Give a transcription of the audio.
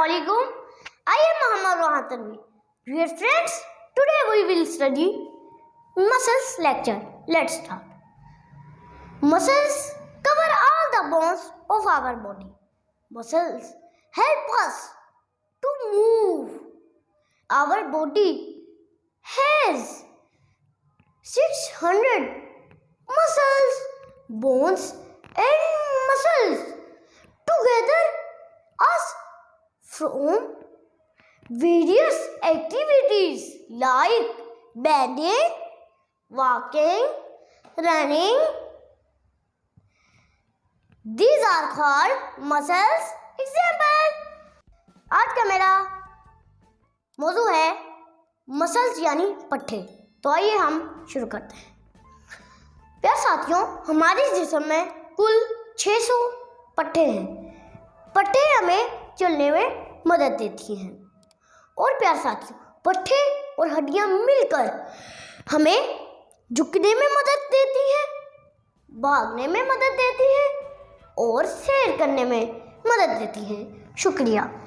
Assalamualaikum. I am Muhammad Rohan Tanvi. Dear friends, today we will study muscles lecture. Let's start. Muscles cover all the bones of our body. Muscles help us to move. Our body has 600 muscles, bones and muscles together us from various activities like bending, walking, running. These are called muscles. Example. आज का मेरा मौजू है muscles यानी पट्टे। तो आइए हम शुरू करते हैं। प्यारे साथियों, हमारे जिस्म में कुल 600 पट्टे हैं। पट्टे हमें चलने में मदद देती हैं। और प्यारे साथियों, पट्टे और हड्डियां मिलकर हमें झुकने में मदद देती हैं, भागने में मदद देती हैं और सैर करने में मदद देती हैं। शुक्रिया।